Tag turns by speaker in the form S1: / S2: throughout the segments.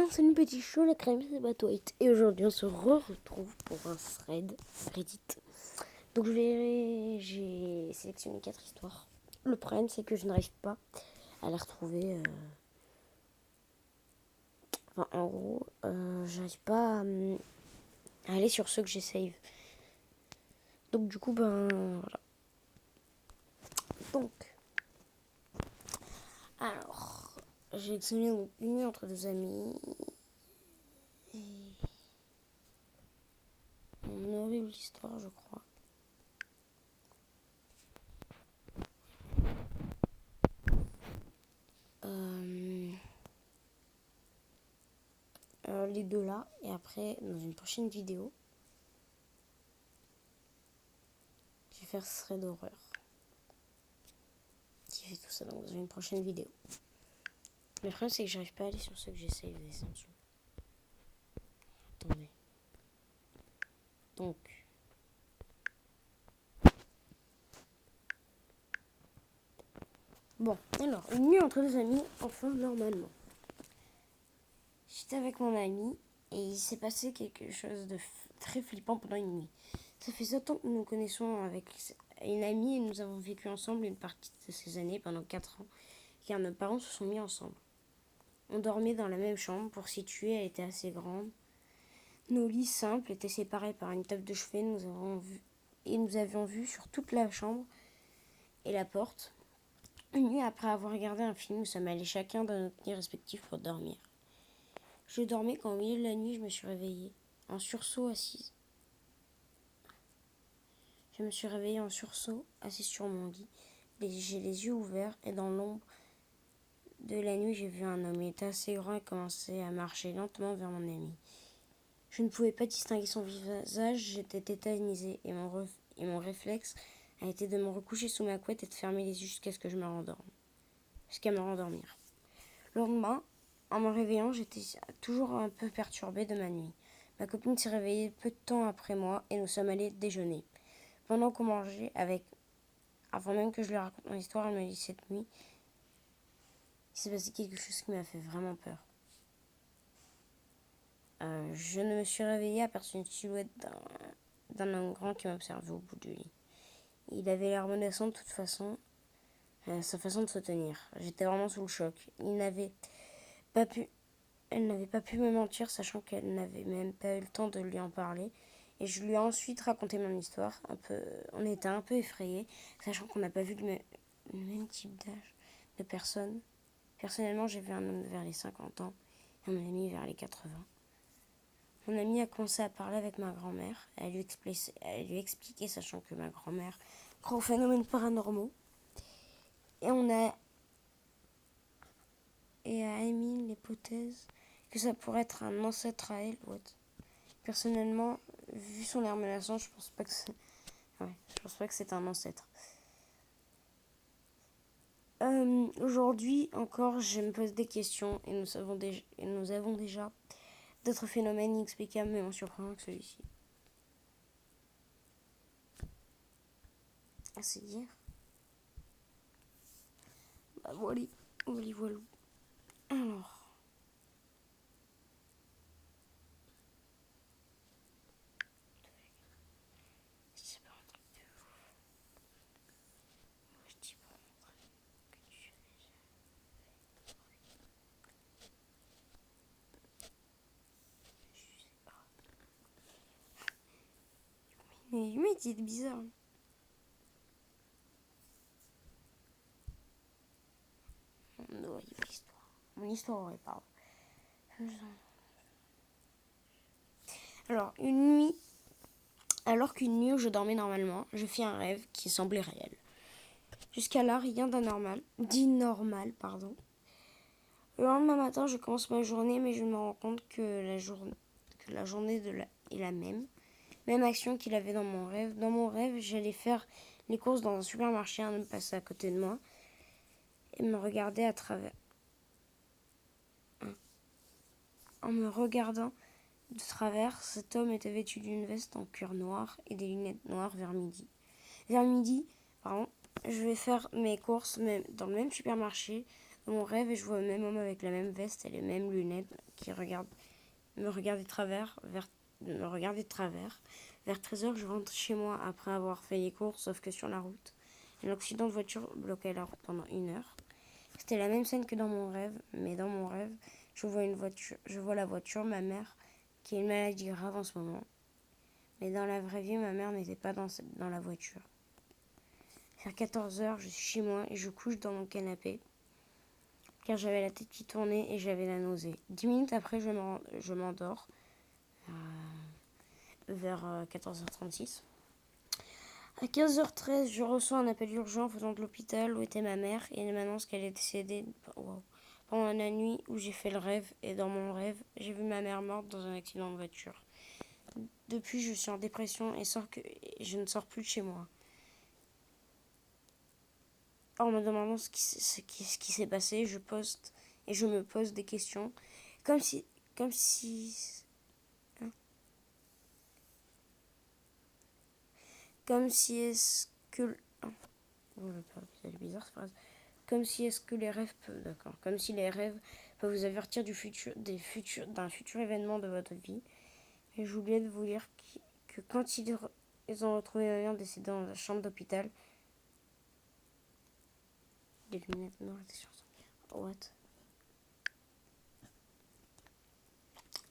S1: Salut petit chou, la crème c'est Batwhite. Et aujourd'hui on se retrouve pour un thread Reddit. Donc j'ai sélectionné 4 histoires. Le problème c'est que je n'arrive pas à les retrouver. Enfin en gros, j'arrive pas à aller sur ceux que j'ai save. Donc du coup voilà. Donc alors j'ai sélectionné donc une nuit entre deux amis. Et une horrible histoire je crois. Les deux là, et après dans une prochaine vidéo je vais faire ce thread d'horreur qui fait tout ça donc dans une prochaine vidéo. Le problème c'est que j'arrive pas à aller sur ceux que j'essaye de descendre dessous. Attendez. Donc bon, alors une nuit entre deux amis, enfin normalement. J'étais avec mon ami et il s'est passé quelque chose de très flippant pendant une nuit. Ça fait 7 ans que nous nous connaissons avec une amie et nous avons vécu ensemble une partie de ces années pendant 4 ans, car nos parents se sont mis ensemble. On dormait dans la même chambre, pour situer, elle était assez grande. Nos lits simples étaient séparés par une table de chevet, nous avions vu sur toute la chambre et la porte. Une nuit, après avoir regardé un film, nous sommes allés chacun dans notre lit respectif pour dormir. Je dormais quand au milieu de la nuit, je me suis réveillée en sursaut assise. Je me suis réveillée en sursaut, assise sur mon lit. J'ai les yeux ouverts et dans l'ombre de la nuit, j'ai vu un homme. Il était assez grand et commençait à marcher lentement vers mon ami. Je ne pouvais pas distinguer son visage, j'étais tétanisée et mon réflexe a été de me recoucher sous ma couette et de fermer les yeux jusqu'à me rendormir. Le lendemain, en me réveillant, j'étais toujours un peu perturbée de ma nuit. Ma copine s'est réveillée peu de temps après moi et nous sommes allés déjeuner. Pendant qu'on mangeait, avant même que je lui raconte mon histoire, elle me dit cette nuit, il s'est passé quelque chose qui m'a fait vraiment peur. Je ne me suis réveillée, aperçu une silhouette d'un homme grand qui m'observait au bout du lit. Il avait l'air menaçant de toute façon, sa façon de se tenir. J'étais vraiment sous le choc. Elle n'avait pas pu me mentir, sachant qu'elle n'avait même pas eu le temps de lui en parler. Et je lui ai ensuite raconté mon histoire. On était un peu effrayés, sachant qu'on n'a pas vu le même type d'âge de personne. Personnellement, j'ai vu un homme vers les 50 ans et mon ami vers les 80. Mon amie a commencé à parler avec ma grand-mère. Elle lui expliquait, sachant que ma grand-mère croit aux phénomènes paranormaux. Et a émis l'hypothèse que ça pourrait être un ancêtre à elle. Personnellement, vu son air menaçant, je pense pas que c'est un ancêtre. Aujourd'hui encore, je me pose des questions et nous avons déjà d'autres phénomènes inexplicables mais moins surprenants que celui-ci. À se dire. Bah voilà. Alors. C'est pas un truc de ouf. Moi je dis pas un truc que tu as déjà. Je sais pas. Mais il est bizarre. Mon histoire, ouais, pardon. Alors qu'une nuit où je dormais normalement, je fis un rêve qui semblait réel. Jusqu'à là, rien d'inormal. Le lendemain matin, je commence ma journée, mais je me rends compte que la journée est la même. Même action qu'il avait dans mon rêve. Dans mon rêve, j'allais faire les courses dans un supermarché. Un homme passait à côté de moi et me regardait à travers. En me regardant de travers, cet homme était vêtu d'une veste en cuir noir et des lunettes noires vers midi. Je vais faire mes courses dans le même supermarché, Dans mon rêve, je vois le même homme avec la même veste et les mêmes lunettes qui me regarde de travers, me regarder de travers. Vers 13h, je rentre chez moi après avoir fait les courses, sauf que sur la route, un accident de voiture bloquait la route pendant 1 heure. C'était la même scène que dans mon rêve, mais dans mon rêve, je vois la voiture, ma mère, qui a une maladie grave en ce moment. Mais dans la vraie vie, ma mère n'était pas dans la voiture. Vers 14h, je suis chez moi et je couche dans mon canapé, car j'avais la tête qui tournait et j'avais la nausée. 10 minutes après, je m'endors, vers 14h36. À 15h13, je reçois un appel urgent venant de l'hôpital où était ma mère et elle m'annonce qu'elle est décédée pendant la nuit où j'ai fait le rêve. Et dans mon rêve, j'ai vu ma mère morte dans un accident de voiture. Depuis, je suis en dépression et je ne sors plus de chez moi. En me demandant ce qui s'est passé, je me pose des questions, comme si, hein, comme si est-ce que, hein, c'est bizarre cette phrase. Comme si est-ce que les rêves peuvent, d'accord, comme si les rêves peuvent vous avertir d'un futur événement de votre vie. Et j'oubliais de vous dire que quand ils ont retrouvé ma mère décédée dans la chambre d'hôpital, les lunettes noires étaient sur son... What?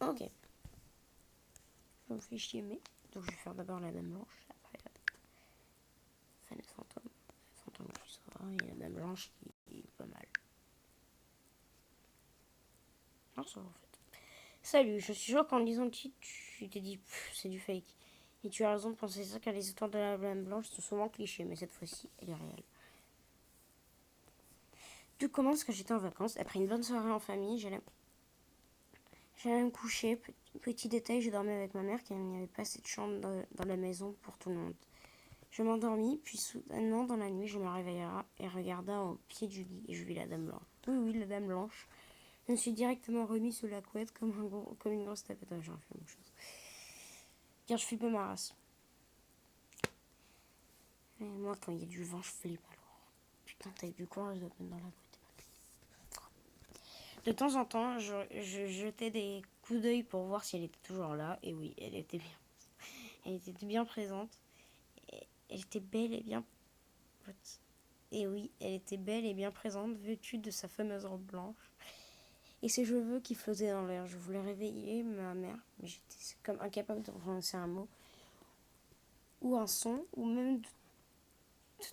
S1: Ok. Je me fais chier, mais... Donc je vais faire d'abord la dame blanche, après la fenêtre fantôme. Fantôme qui sort, et la dame blanche qui est pas mal. Non, ça va en fait. Salut, je suis sûr qu'en lisant le titre, tu t'es dit, c'est du fake. Et tu as raison de penser ça, car les histoires de la dame blanche sont souvent clichés, mais cette fois-ci, elle est réelle. Tout commence quand j'étais en vacances. Après une bonne soirée en famille, j'allais me coucher. Petit détail, je dormais avec ma mère car il n'y avait pas assez de chambre dans la maison pour tout le monde. Je m'endormis, puis soudainement dans la nuit, je me réveilla et regarda au pied du lit et je vis la dame blanche. Oui, la dame blanche. Je me suis directement remis sous la couette comme une grosse tapette. J'en fais la même chose. Car je flippe ma race. Et moi, quand il y a du vent, je flippe alors. Putain, t'as eu du courage de te mettre dans la couette. De temps en temps, je jetais des coups d'œil pour voir si elle était toujours là. Et oui, elle était bien présente. Elle était belle et bien... Et oui, elle était belle et bien présente, vêtue de sa fameuse robe blanche. Et ses cheveux qui flottaient dans l'air. Je voulais réveiller ma mère, mais j'étais comme incapable de prononcer un mot, ou un son, ou même de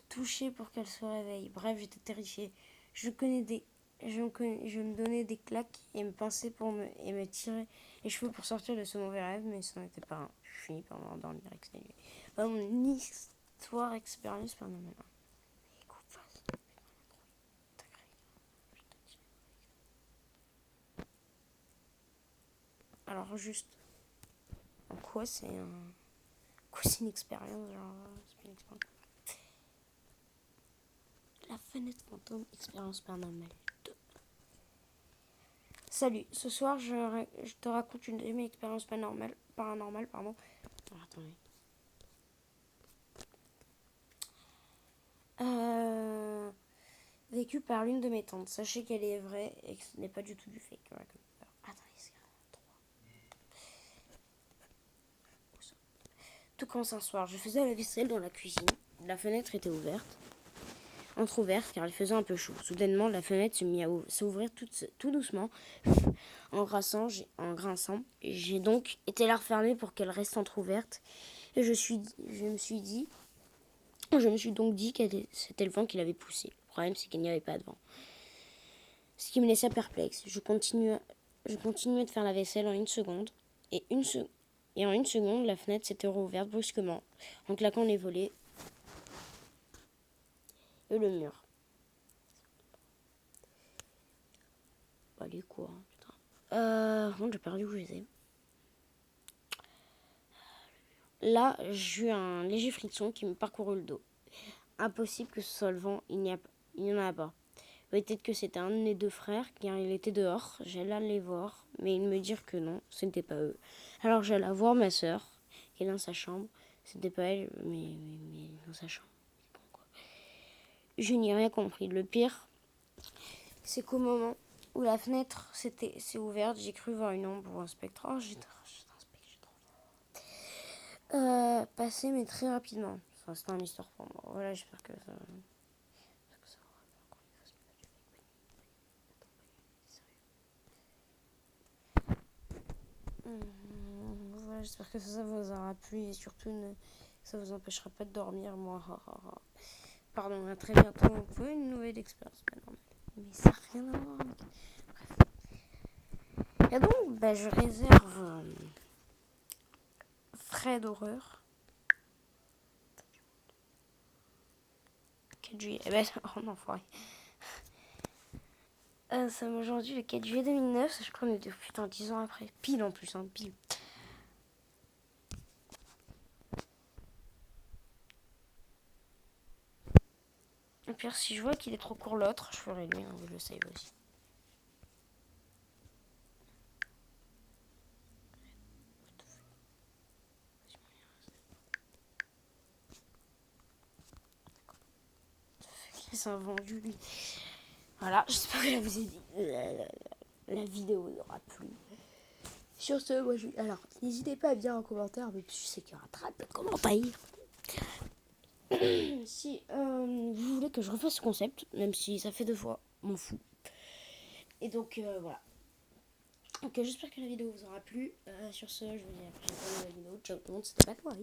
S1: toucher pour qu'elle se réveille. Bref, j'étais terrifiée. Je me donnais des claques et me pinçais et me tirais les cheveux pour sortir de ce mauvais rêve, mais ce n'était pas un. Je finis par m'endormir exténuée. Voilà mon histoire expérience paranormale. Alors juste, en quoi c'est une expérience, genre c'est pas une expérience. La fenêtre fantôme, expérience paranormale 2. Salut, ce soir je te raconte une de mes expériences paranormales. Alors, attendez. Vécue par l'une de mes tantes. Sachez qu'elle est vraie et que ce n'est pas du tout du fake. Attendez, c'est 3. Tout commence un soir. Je faisais la vaisselle dans la cuisine. La fenêtre était entrouverte car il faisait un peu chaud. Soudainement, la fenêtre se mit à s'ouvrir tout doucement en grinçant. J'ai donc été la refermer pour qu'elle reste entrouverte. Et je me suis donc dit que c'était le vent qui l'avait poussée. Le problème, c'est qu'il n'y avait pas de vent. Ce qui me laissait perplexe. Je continuais de faire la vaisselle en une seconde. Et en une seconde, la fenêtre s'était rouverte brusquement, en claquant les volets et le mur. Allez, quoi, putain. Bon, j'ai perdu où j'étais. Là, j'ai eu un léger frisson qui me parcourut le dos. Impossible que ce soit le vent, il n'y en a pas. Peut-être que c'était un de mes deux frères, car il était dehors. J'allais les voir, mais ils me dirent que non, ce n'était pas eux. Alors j'allais voir ma sœur, qui est dans sa chambre. C'était pas elle, mais dans sa chambre. Je n'y ai rien compris. Le pire, c'est qu'au moment où la fenêtre s'est ouverte, j'ai cru voir une ombre ou un spectre. Oh, j'ai un spectre, j'ai trop passé, mais très rapidement. Enfin, c'était un mystère pour moi. Voilà, j'espère que ça. Voilà, j'espère que ça vous aura plu et surtout ça vous empêchera pas de dormir. Moi, pardon, à très bientôt pour une nouvelle expérience paranormale. Mais ça n'a rien à voir avec. Et donc, je réserve frais d'horreur. 4 juillet. Eh ben, oh non, enfoiré. Nous sommes aujourd'hui le 4 juillet 2009. Je crois qu'on est putain 10 ans après. Pile en plus, hein, pile. Et puis si je vois qu'il est trop court l'autre, je ferai lui, je le save aussi. Il s'est vendu lui. Voilà, j'espère que je vous ai dit. La vidéo vous aura plu. Sur ce, moi je. Alors, n'hésitez pas à me dire en commentaire, mais je sais qu'il y aura très peu de commentaires. Si vous voulez que je refasse ce concept, même si ça fait 2 fois, m'en fous. Et donc voilà. Donc j'espère que la vidéo vous aura plu. Sur ce, je vous dis à la prochaine vidéo. Ciao tout le monde, c'était pas toi.